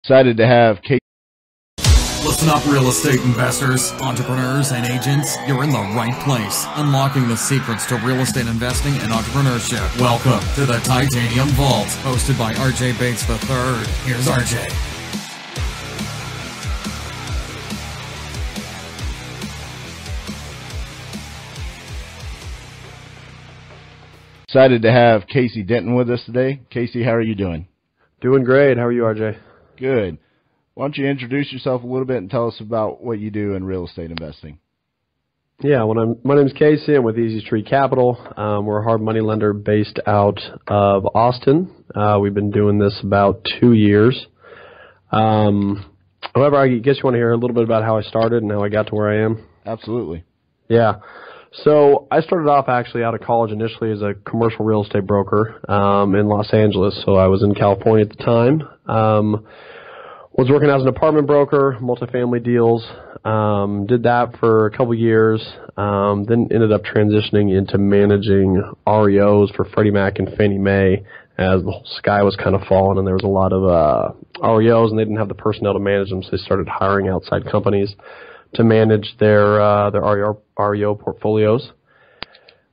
Excited to have Kate. Listen up, real estate investors, entrepreneurs, and agents. You're in the right place. Unlocking the secrets to real estate investing and entrepreneurship. Welcome to the Titanium Vault, hosted by RJ Bates III. Here's RJ. Excited to have Casey Denton with us today. Casey, how are you doing? Doing great. How are you, RJ? Good. Why don't you introduce yourself a little bit and tell us about what you do in real estate investing? Yeah, my name is Casey. I'm with Easy Street Capital. We're a hard money lender based out of Austin. We've been doing this about 2 years. However, I guess you want to hear a little bit about how I started and how I got to where I am? Absolutely. Yeah. So I started off actually out of college initially as a commercial real estate broker in Los Angeles. So I was in California at the time. Was working as an apartment broker, multifamily deals. Did that for a couple years. Then ended up transitioning into managing REOs for Freddie Mac and Fannie Mae as the whole sky was kind of falling and there was a lot of REOs and they didn't have the personnel to manage them. So they started hiring outside companies to manage their REO portfolios.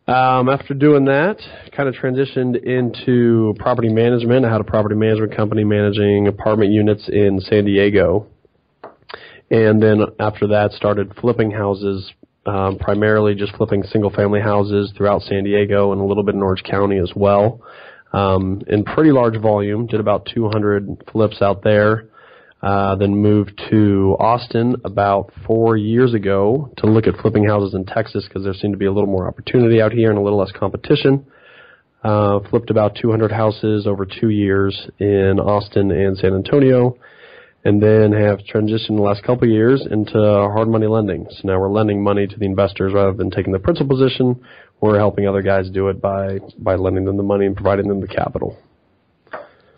After doing that, kind of transitioned into property management. I had a property management company managing apartment units in San Diego. And then after that, started flipping houses, primarily just flipping single-family houses throughout San Diego and a little bit in Orange County as well. In pretty large volume, did about 200 flips out there. Then moved to Austin about 4 years ago to look at flipping houses in Texas because there seemed to be a little more opportunity out here and a little less competition. Flipped about 200 houses over 2 years in Austin and San Antonio, and then have transitioned the last couple of years into hard money lending. So now we're lending money to the investors rather than taking the principal position. We're helping other guys do it by lending them the money and providing them the capital.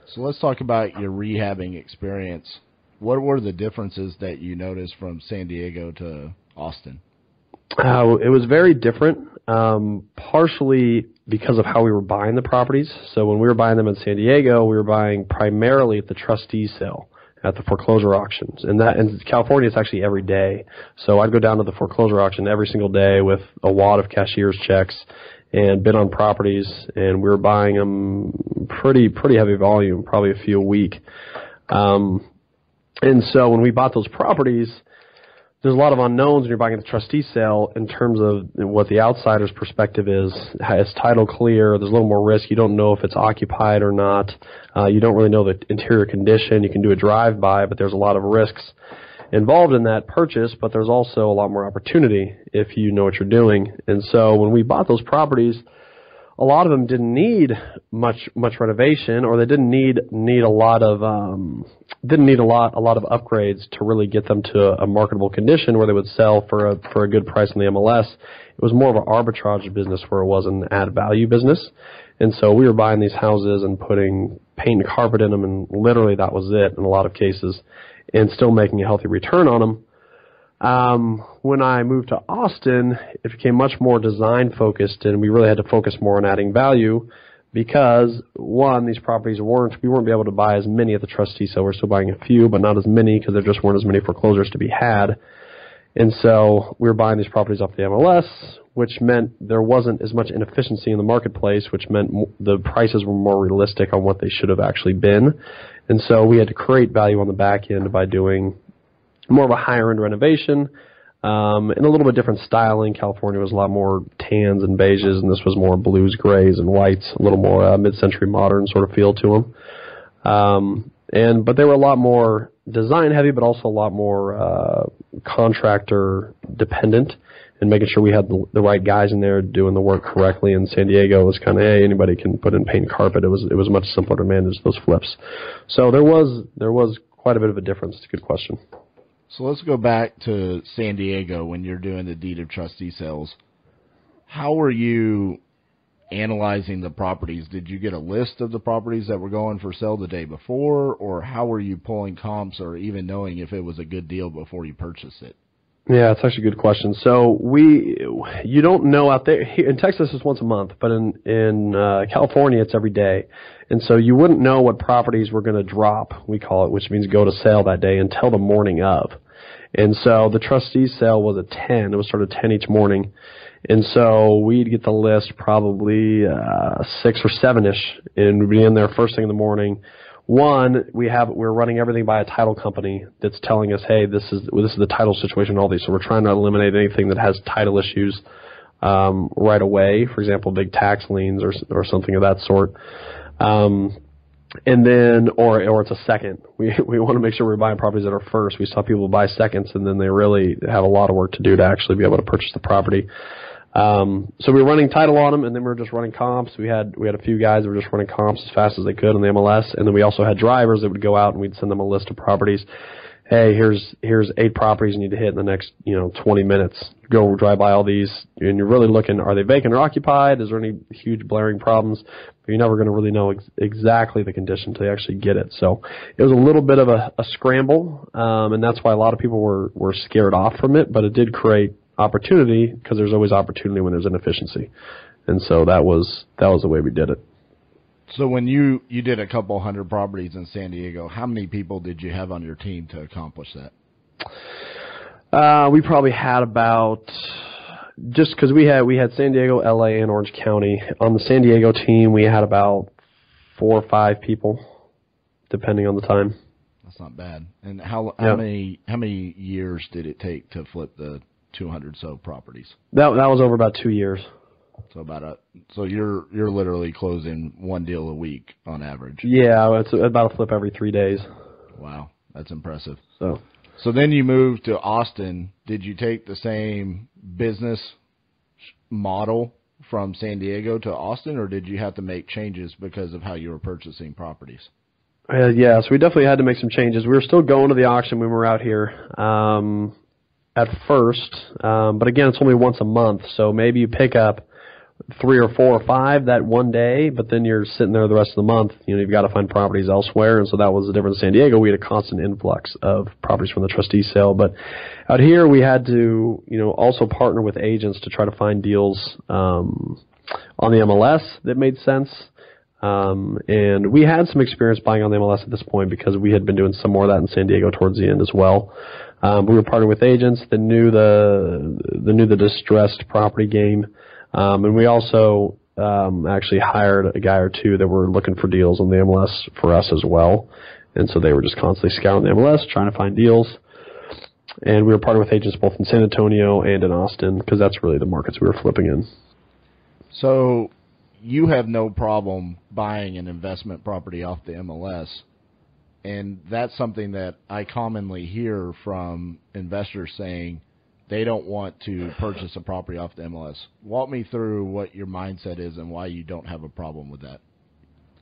So let's talk about your rehabbing experience. What were the differences that you noticed from San Diego to Austin? It was very different, partially because of how we were buying the properties. So when we were buying them in San Diego, we were buying primarily at the trustee sale, at the foreclosure auctions. And in California, it's actually every day. So I'd go down to the foreclosure auction every single day with a wad of cashier's checks and bid on properties, and we were buying them pretty heavy volume, probably a few a week. And so when we bought those properties, there's a lot of unknowns when you're buying at the trustee sale in terms of what the outsider's perspective is. Is title clear? There's a little more risk. You don't know if it's occupied or not. You don't really know the interior condition. You can do a drive-by, but there's a lot of risks involved in that purchase, but there's also a lot more opportunity if you know what you're doing. And so when we bought those properties, a lot of them didn't need much renovation, or they didn't need a lot of upgrades to really get them to a marketable condition where they would sell for a good price in the MLS. It was more of an arbitrage business where it was an add value business, and so we were buying these houses and putting paint and carpet in them, and literally that was it in a lot of cases, and still making a healthy return on them. When I moved to Austin, it became much more design focused, and we really had to focus more on adding value because, one, these properties we weren't able to buy as many at the trustee sale. We're still buying a few, but not as many because there just weren't as many foreclosures to be had. And so we were buying these properties off the MLS, which meant there wasn't as much inefficiency in the marketplace, which meant the prices were more realistic on what they should have actually been. And so we had to create value on the back end by doing more of a higher-end renovation, and a little bit different styling. California was a lot more tans and beiges, and this was more blues, grays, and whites, a little more mid-century modern sort of feel to them. But they were a lot more design-heavy, but also a lot more contractor-dependent, and making sure we had the right guys in there doing the work correctly. In San Diego, it was kind of, hey, anybody can put in paint and carpet. It was much simpler to manage those flips. So there was quite a bit of a difference. It's a good question. So let's go back to San Diego when you're doing the deed of trustee sales. How were you analyzing the properties? Did you get a list of the properties that were going for sale the day before, or how were you pulling comps or even knowing if it was a good deal before you purchased it? Yeah, it's actually a good question. So you don't know out there. Here, in Texas, it's once a month, but in California, it's every day. And so you wouldn't know what properties were going to drop, we call it, which means go to sale that day until the morning of. And so the trustees sale was at 10. It was sort of 10 each morning. And so we'd get the list probably 6 or 7-ish, and we'd be in there first thing in the morning. One, we're running everything by a title company that's telling us, hey, this is the title situation, all these. So we're trying to eliminate anything that has title issues right away. For example, big tax liens or something of that sort. And then, or it's a second. We want to make sure we're buying properties that are first. We saw people buy seconds, and then they really have a lot of work to do to actually be able to purchase the property. So we were running title on them, and then we were just running comps. We had a few guys that were just running comps as fast as they could on the MLS, and then we also had drivers that would go out and we'd send them a list of properties. Hey, here's 8 properties you need to hit in the next 20 minutes. Go drive by all these, and you're really looking: are they vacant or occupied? Is there any huge blaring problems? But you're never going to really know exactly the condition until you actually get it. So it was a little bit of a scramble, and that's why a lot of people were scared off from it. But it did create opportunity, because there's always opportunity when there's inefficiency, and so that was the way we did it. So when you did a couple hundred properties in San Diego, how many people did you have on your team to accomplish that? We probably had about, just because we had San Diego, LA, and Orange County. On the San Diego team, we had about 4 or 5 people, depending on the time. That's not bad. And how many years did it take to flip the 200 so properties? That was over about 2 years. So you're literally closing one deal a week on average. Yeah, it's about a flip every 3 days. Wow, that's impressive. So then you moved to Austin. Did you take the same business model from San Diego to Austin, or did you have to make changes because of how you were purchasing properties? Yeah, so we definitely had to make some changes. We were still going to the auction when we were out here at first, but again, it's only once a month, so maybe you pick up 3 or 4 or 5 that one day, but then you're sitting there the rest of the month. You've got to find properties elsewhere, and so that was the difference in San Diego. We had a constant influx of properties from the trustee sale, but out here we had to, also partner with agents to try to find deals on the MLS that made sense. And we had some experience buying on the MLS at this point because we had been doing some more of that in San Diego towards the end as well. We were partnering with agents that knew the distressed property game. And we also actually hired a guy or two that were looking for deals on the MLS for us as well. And so they were just constantly scouring the MLS, trying to find deals. And we were partnering with agents both in San Antonio and in Austin because that's really the markets we were flipping in. So you have no problem buying an investment property off the MLS. And that's something that I commonly hear from investors saying, they don't want to purchase a property off the MLS. Walk me through what your mindset is and why you don't have a problem with that.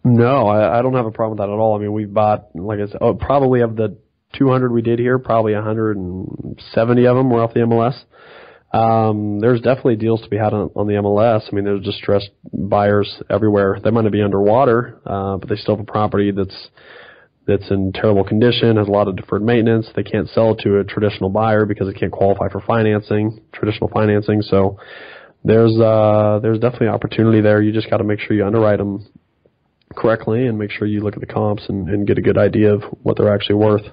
No, I don't have a problem with that at all. I mean, we bought, like I said, probably of the 200 we did here, probably 170 of them were off the MLS. There's definitely deals to be had on the MLS. I mean, there's distressed buyers everywhere. They might not be underwater, but they still have a property that's in terrible condition, has a lot of deferred maintenance. They can't sell it to a traditional buyer because they can't qualify for traditional financing. So there's definitely opportunity there. You just got to make sure you underwrite them correctly and make sure you look at the comps and get a good idea of what they're actually worth.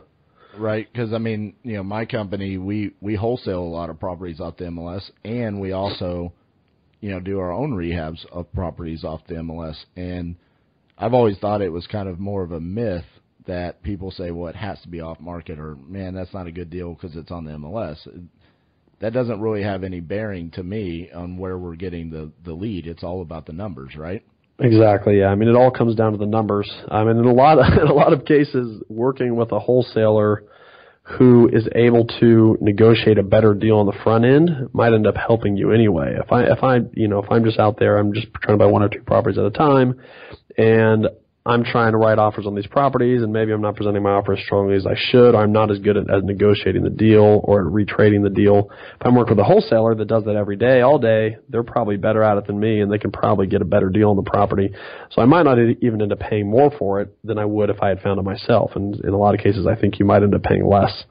Right, because, I mean, my company, we wholesale a lot of properties off the MLS, and we also, do our own rehabs of properties off the MLS. And I've always thought it was kind of more of a myth that people say, well, it has to be off market, or, man, that's not a good deal because it's on the MLS. That doesn't really have any bearing to me on where we're getting the lead. It's all about the numbers, right? Exactly, yeah. I mean, it all comes down to the numbers. I mean, in a lot of cases, working with a wholesaler who is able to negotiate a better deal on the front end might end up helping you anyway. If I'm just out there, I'm just trying to buy 1 or 2 properties at a time, and I'm trying to write offers on these properties, and maybe I'm not presenting my offer as strongly as I should, or I'm not as good at negotiating the deal or at retrading the deal. If I'm working with a wholesaler that does that every day, all day, they're probably better at it than me, and they can probably get a better deal on the property. So I might not even end up paying more for it than I would if I had found it myself. And in a lot of cases, I think you might end up paying less,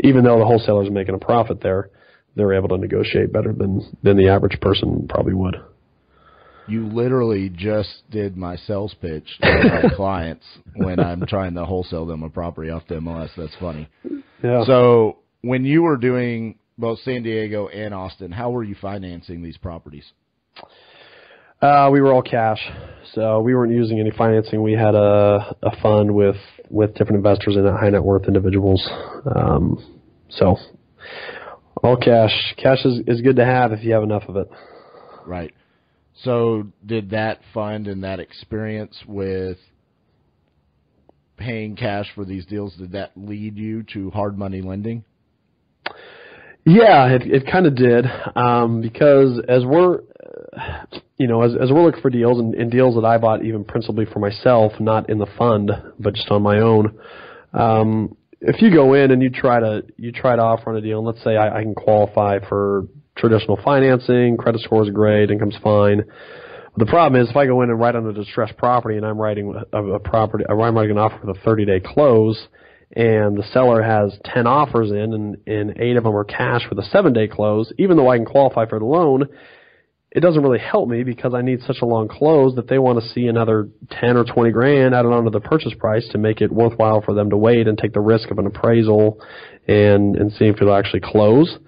even though the wholesaler is making a profit there. they're able to negotiate better than the average person probably would. You literally just did my sales pitch to my clients when I'm trying to wholesale them a property off the MLS. That's funny. Yeah. So when you were doing both San Diego and Austin, how were you financing these properties? We were all cash, so we weren't using any financing. We had a fund with different investors in it, high net worth individuals. So all cash. Cash is good to have if you have enough of it. Right. So did that fund and that experience with paying cash for these deals, did that lead you to hard money lending? Yeah, it kind of did, because as we're, as we're looking for deals and deals that I bought even principally for myself, not in the fund, but just on my own. If you go in and you try to offer on a deal, and let's say I can qualify for traditional financing, credit score is great, income's fine. The problem is if I go in and write on a distressed property and I'm writing I'm writing an offer with a 30-day close, and the seller has 10 offers in, and 8 of them are cash with a 7-day close, even though I can qualify for the loan, it doesn't really help me because I need such a long close that they want to see another 10 or 20 grand added onto the purchase price to make it worthwhile for them to wait and take the risk of an appraisal and see if it'll actually close.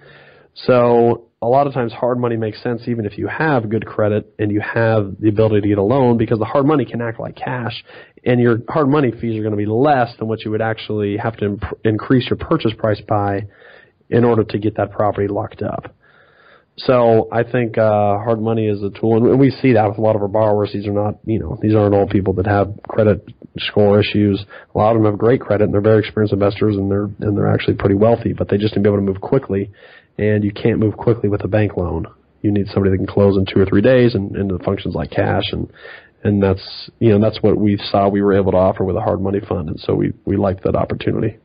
So a lot of times hard money makes sense even if you have good credit and you have the ability to get a loan, because the hard money can act like cash, and your hard money fees are going to be less than what you would actually have to increase your purchase price by in order to get that property locked up. So I think hard money is a tool, and we see that with a lot of our borrowers. These are not, these aren't all people that have credit score issues. A lot of them have great credit, and they're very experienced investors, and they're actually pretty wealthy, but they just need to be able to move quickly, and you can't move quickly with a bank loan. You need somebody that can close in 2 or 3 days, and it functions like cash, and that's that's what we saw we were able to offer with a hard money fund, and so we liked that opportunity.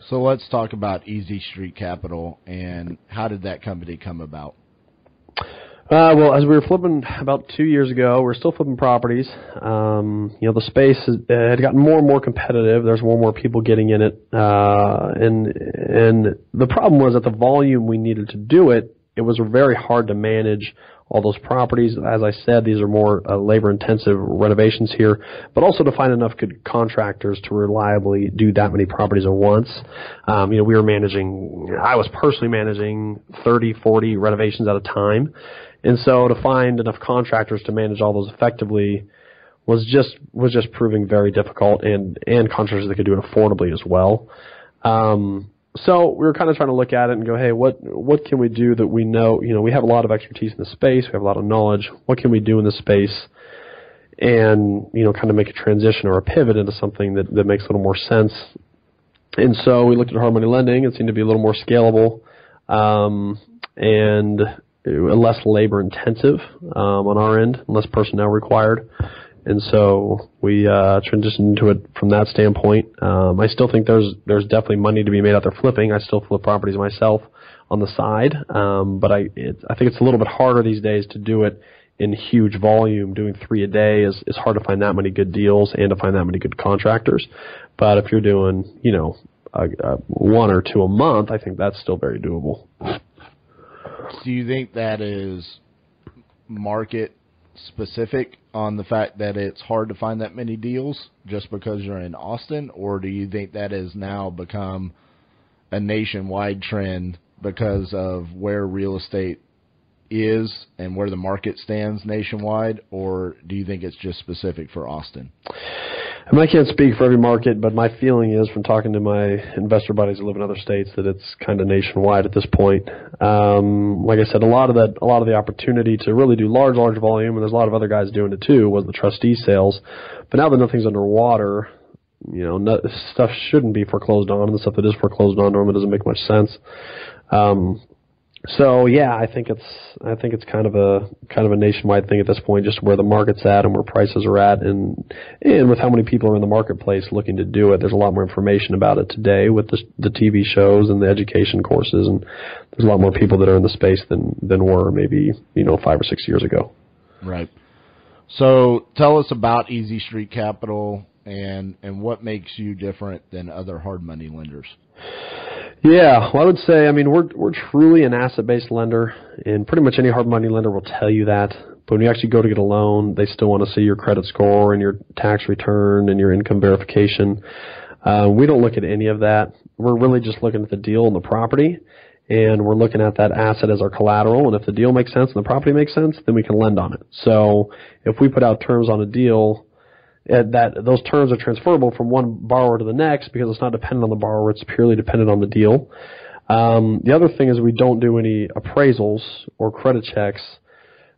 So let's talk about Easy Street Capital, and how did that company come about? Well, as we were flipping about 2 years ago, we're still flipping properties. The space had gotten more and more competitive. There's more and more people getting in it, and the problem was that the volume we needed to do it, it was very hard to manage all those properties. As I said, these are more labor-intensive renovations here, but also to find enough good contractors to reliably do that many properties at once. I was personally managing 30, 40 renovations at a time. And so to find enough contractors to manage all those effectively was just proving very difficult, and contractors that could do it affordably as well. So we were kind of trying to look at it and go, hey, what can we do that we know, we have a lot of expertise in the space, we have a lot of knowledge. What can we do in this space and, kind of make a transition or a pivot into something that makes a little more sense? And so we looked at hard money lending. It seemed to be a little more scalable, and less labor intensive, on our end, less personnel required. And so we transitioned into it from that standpoint. I still think there's definitely money to be made out there flipping. I still flip properties myself on the side, but I think it's a little bit harder these days to do it in huge volume. Doing 3 a day is hard to find that many good deals and to find that many good contractors. But if you're doing 1 or 2 a month, I think that's still very doable. Do you think that is market specific on the fact that it's hard to find that many deals just because you're in Austin, or do you think that has now become a nationwide trend because of where real estate is and where the market stands nationwide, or do you think it's just specific for Austin? I can't speak for every market, but my feeling is from talking to my investor buddies who live in other states that it's kind of nationwide at this point. Like I said, a lot of the opportunity to really do large volume, and there's a lot of other guys doing it too, was the trustee sales. But now that nothing's underwater, stuff shouldn't be foreclosed on, and the stuff that is foreclosed on normally doesn't make much sense. So yeah, I think it's kind of a nationwide thing at this point, just where the market's at and where prices are at, and with how many people are in the marketplace looking to do it. There's a lot more information about it today with the TV shows and the education courses, and there's a lot more people that are in the space than were maybe 5 or 6 years ago. Right. So tell us about Easy Street Capital. and what makes you different than other hard money lenders? Yeah, well, I would say, I mean, we're truly an asset-based lender, and pretty much any hard money lender will tell you that. But when you actually go to get a loan, they still want to see your credit score and your tax return and your income verification. We don't look at any of that. We're really just looking at the deal and the property, and we're looking at that asset as our collateral. And if the deal makes sense and the property makes sense, then we can lend on it. So if we put out terms on a deal, those terms are transferable from one borrower to the next because it's not dependent on the borrower. It's purely dependent on the deal. The other thing is we don't do any appraisals or credit checks,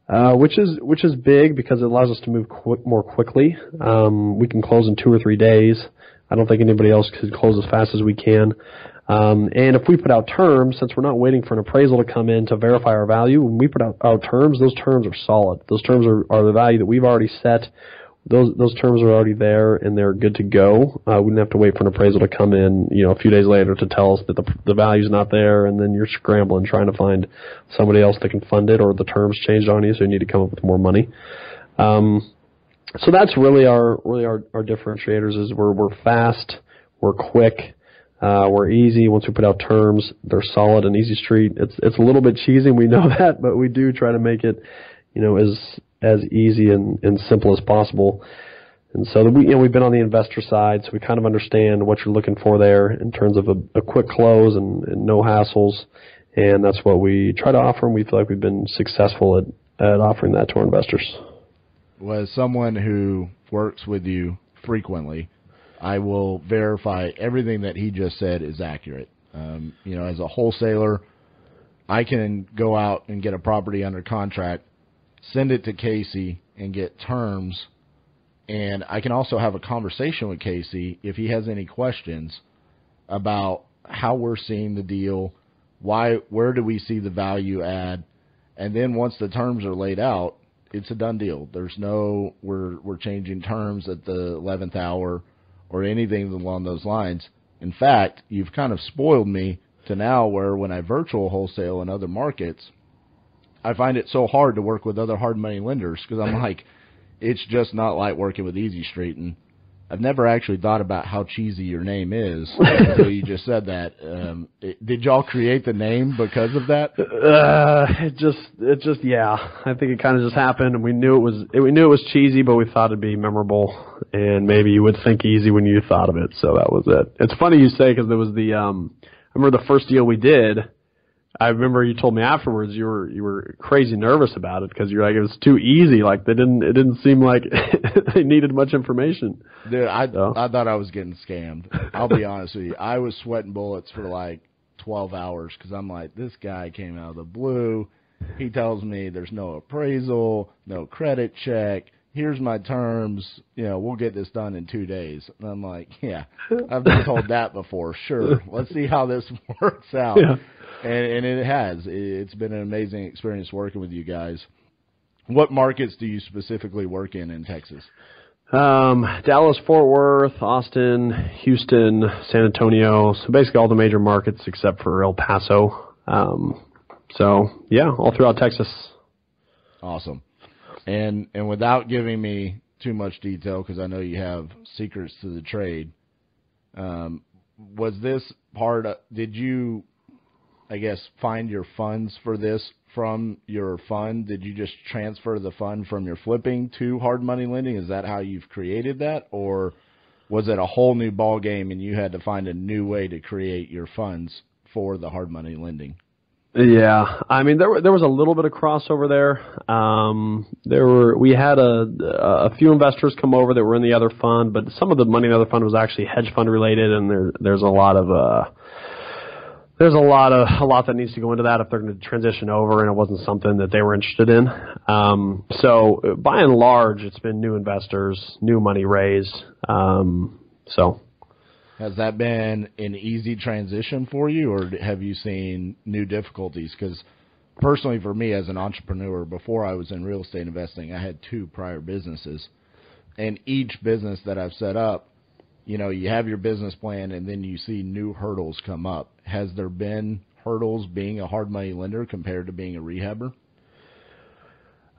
which is big because it allows us to move more quickly. We can close in 2 or 3 days. I don't think anybody else could close as fast as we can. And if we put out terms, since we're not waiting for an appraisal to come in to verify our value, when we put out our terms, those terms are solid. Those terms are the value that we've already set. Those terms are already there, and they're good to go. We didn't have to wait for an appraisal to come in, a few days later to tell us that the value's not there, and then you're scrambling trying to find somebody else that can fund it, or the terms changed on you, so you need to come up with more money. So that's really our differentiators is we're fast, we're quick, we're easy. Once we put out terms, they're solid and easy street. It's a little bit cheesy, and we know that, but we do try to make it, as easy and simple as possible. And so we've been on the investor side, so we kind of understand what you're looking for there in terms of a quick close and no hassles. And that's what we try to offer, and we feel like we've been successful at offering that to our investors. Well, as someone who works with you frequently, I will verify everything that he just said is accurate. As a wholesaler, I can go out and get a property under contract, send it to Casey, and get terms. And I can also have a conversation with Casey if he has any questions about how we're seeing the deal, where do we see the value add, and then once the terms are laid out, it's a done deal. There's no we're changing terms at the 11th hour or anything along those lines. In fact, you've kind of spoiled me to now where when I virtual wholesale in other markets, I find it so hard to work with other hard money lenders because I'm like, it's just not like working with Easy Street. And I've never actually thought about how cheesy your name is until you just said that. Did y'all create the name because of that? It just yeah. I think it kind of just happened, and we knew it was cheesy, but we thought it'd be memorable, and maybe you would think easy when you thought of it. So that was it. It's funny you say because there was I remember the first deal we did. I remember you told me afterwards you were crazy nervous about it because you're like it was too easy. Like it didn't seem like they needed much information. Dude, I thought I was getting scammed. I'll be honest with you. I was sweating bullets for like 12 hours because I'm like, this guy came out of the blue. He tells me there's no appraisal, no credit check. Here's my terms. We'll get this done in 2 days. And I'm like, yeah, I've been told that before. Sure, let's see how this works out. Yeah. And it has. It's been an amazing experience working with you guys. What markets do you specifically work in Texas? Dallas, Fort Worth, Austin, Houston, San Antonio. So basically all the major markets except for El Paso. So, yeah, all throughout Texas. Awesome. And without giving me too much detail, because I know you have secrets to the trade, was this did you, I guess, find your funds for this from your fund? Did you just transfer the fund from your flipping to hard money lending? Is that how you've created that? Or was it a whole new ball game and you had to find a new way to create your funds for the hard money lending? Yeah, I mean there was a little bit of crossover there. We had a few investors come over that were in the other fund, but some of the money in the other fund was actually hedge fund related, and there's a lot that needs to go into that if they're going to transition over, and it wasn't something that they were interested in. So by and large, it's been new investors, new money raised. Has that been an easy transition for you, or have you seen new difficulties? Because personally for me as an entrepreneur, before I was in real estate investing, I had 2 prior businesses. And each business that I've set up, you have your business plan and then you see new hurdles come up. Has there been hurdles being a hard money lender compared to being a rehabber?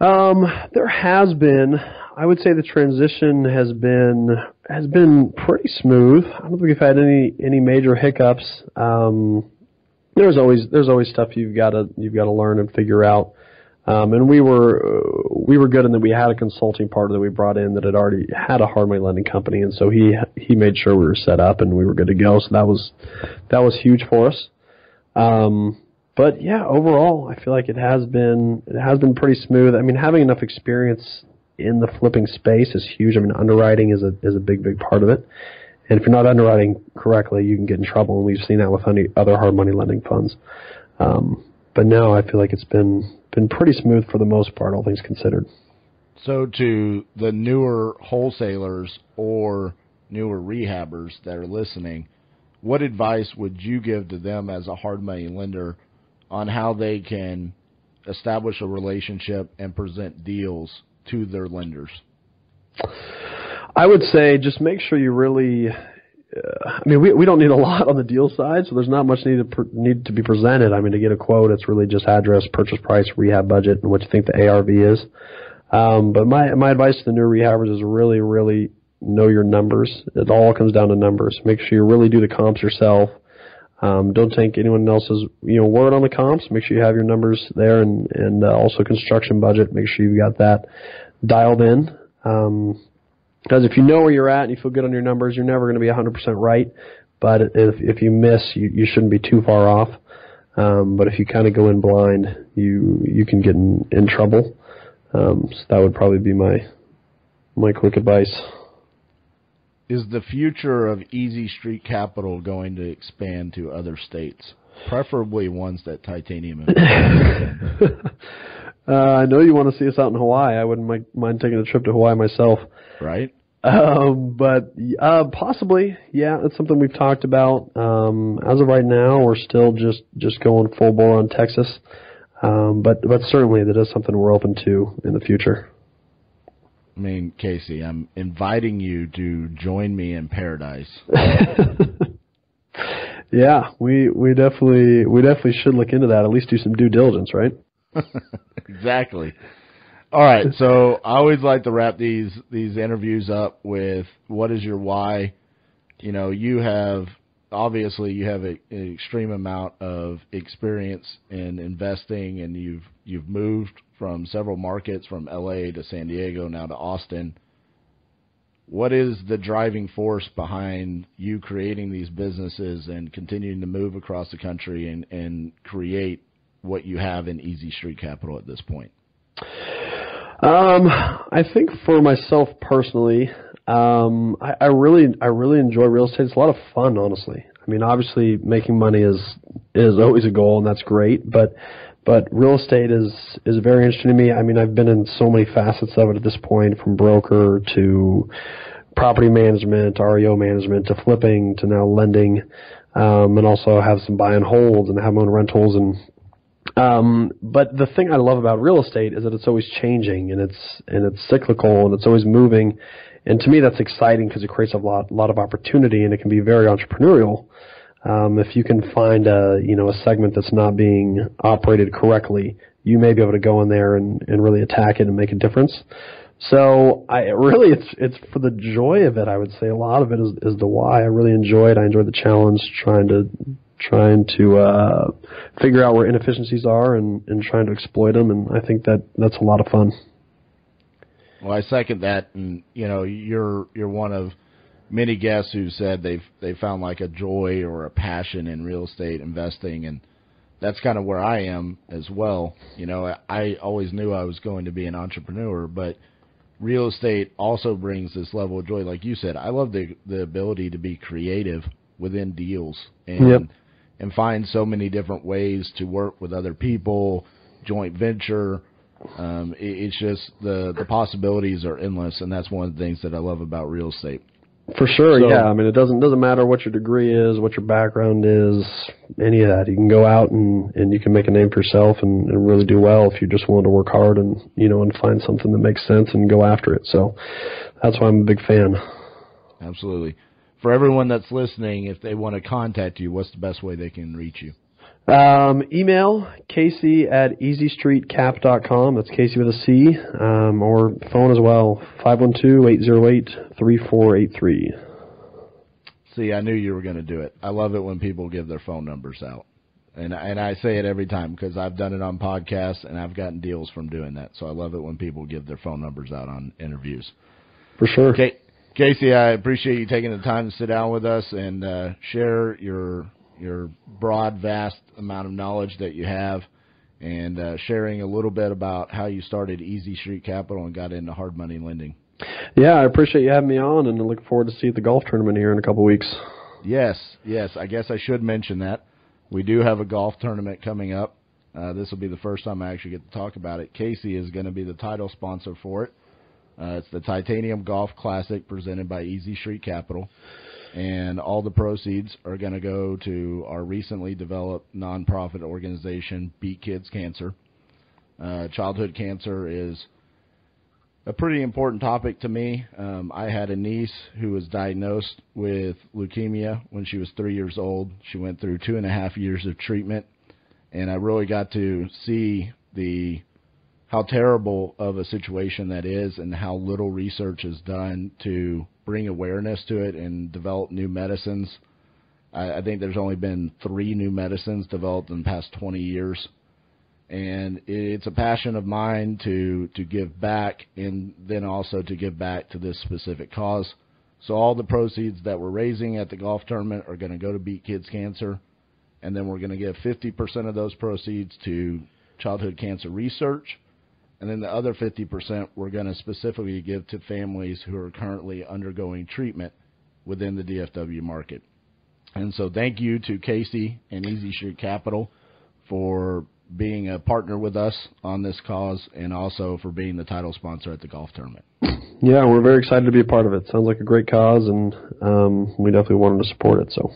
There has been. I would say the transition has been pretty smooth. I don't think we've had any major hiccups. There's always stuff you've got to learn and figure out. And we were good in that we had a consulting partner that we brought in that had already had a hard money lending company, and so he made sure we were set up and we were good to go. So that was huge for us. But yeah, overall, I feel like it has been pretty smooth. I mean, having enough experience in the flipping space is huge. I mean, underwriting is a big part of it. And if you're not underwriting correctly, you can get in trouble, and we've seen that with other hard money lending funds. But no, I feel like it's been pretty smooth for the most part, all things considered. So to the newer wholesalers or newer rehabbers that are listening, what advice would you give to them as a hard money lender on how they can establish a relationship and present deals to their lenders? I would say just make sure you really I mean, we don't need a lot on the deal side, so there's not much need to be presented. I mean, to get a quote, it's really just address, purchase price, rehab budget, and what you think the ARV is. But my advice to the new rehabbers is really, really know your numbers. It all comes down to numbers. Make sure you really do the comps yourself. Don't take anyone else's word on the comps. Make sure you have your numbers there, and also construction budget. Make sure you've got that dialed in. Because if you know where you're at and you feel good on your numbers, you're never going to be 100% right. But if you miss, you shouldn't be too far off. But if you kind of go in blind, you can get in trouble. So that would probably be my quick advice. Is the future of Easy Street Capital going to expand to other states, preferably ones that Titanium is? I know you want to see us out in Hawaii. I wouldn't mind taking a trip to Hawaii myself. Right. But possibly, yeah, it's something we've talked about. As of right now, we're still just going full bore on Texas. But certainly that is something we're open to in the future. I mean, Casey, I'm inviting you to join me in paradise. Yeah, we definitely should look into that. At least do some due diligence, right? Exactly. All right, so I always like to wrap these interviews up with what is your why. You have an extreme amount of experience in investing, and you've moved from several markets, from LA to San Diego, now to Austin. What is the driving force behind you creating these businesses and continuing to move across the country and create what you have in Easy Street Capital at this point? I think for myself personally, I really enjoy real estate. It's a lot of fun, honestly. I mean, obviously making money is always a goal, and that's great, but real estate is very interesting to me. I mean, I've been in so many facets of it at this point, from broker to property management, REO management, to flipping, to now lending, and also have some buy and holds and have my own rentals. But the thing I love about real estate is that it's always changing, and it's cyclical, and it's always moving. And to me, that's exciting because it creates a lot of opportunity, and it can be very entrepreneurial. If you can find a segment that's not being operated correctly, you may be able to go in there and really attack it and make a difference. So it's for the joy of it. I would say a lot of it is the why. I really enjoy it. I enjoy the challenge, trying to figure out where inefficiencies are and trying to exploit them. And I think that's a lot of fun. Well, I second that, and you're one of many guests who said they found like a joy or a passion in real estate investing, and that's kind of where I am as well. I always knew I was going to be an entrepreneur, but real estate also brings this level of joy. Like you said, I love the ability to be creative within deals and find so many different ways to work with other people, joint venture. It's just the possibilities are endless, and that's one of the things that I love about real estate. For sure, yeah. I mean, it doesn't matter what your degree is, what your background is, any of that. You can go out and you can make a name for yourself and really do well if you're just willing to work hard and and find something that makes sense and go after it. So that's why I'm a big fan. Absolutely. For everyone that's listening, if they want to contact you, what's the best way they can reach you? Email Casey at easystreetcap.com. That's Casey with a C. Or phone as well, 512-808-3483. See, I knew you were going to do it. I love it when people give their phone numbers out. And I say it every time because I've done it on podcasts and I've gotten deals from doing that. So I love it when people give their phone numbers out on interviews. For sure. Casey, I appreciate you taking the time to sit down with us and share your broad, vast amount of knowledge that you have and sharing a little bit about how you started Easy Street Capital and got into hard money lending. Yeah, I appreciate you having me on, and I look forward to see you at the golf tournament here in a couple weeks. Yes. I guess I should mention that. We do have a golf tournament coming up. This will be the first time I actually get to talk about it. Casey is going to be the title sponsor for it. It's the Titanium Golf Classic presented by Easy Street Capital. And all the proceeds are going to go to our recently developed nonprofit organization, Beat Kids Cancer. Childhood cancer is a pretty important topic to me. I had a niece who was diagnosed with leukemia when she was 3 years old. She went through 2.5 years of treatment, and I really got to see how terrible of a situation that is and how little research is done to bring awareness to it and develop new medicines. I think there's only been 3 new medicines developed in the past 20 years. And it's a passion of mine to give back and then also to give back to this specific cause. So all the proceeds that we're raising at the golf tournament are going to go to Beat Kids Cancer. And then we're going to give 50% of those proceeds to childhood cancer research. And then the other 50% we're going to specifically give to families who are currently undergoing treatment within the DFW market. And so thank you to Casey and Easy Street Capital for being a partner with us on this cause and also for being the title sponsor at the golf tournament. Yeah, we're very excited to be a part of it. Sounds like a great cause, and we definitely wanted to support it. So,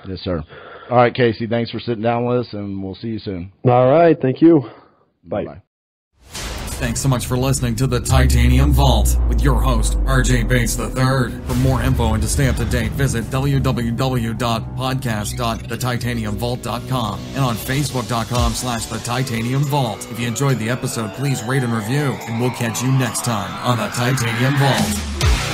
yes, sir. All right, Casey, thanks for sitting down with us, and we'll see you soon. All right, thank you. Bye. Bye-bye. Thanks so much for listening to the Titanium Vault with your host, RJ Bates III. For more info and to stay up to date, visit www.podcast.thetitaniumvault.com and on facebook.com/The Titanium Vault. If you enjoyed the episode, please rate and review, and we'll catch you next time on the Titanium Vault.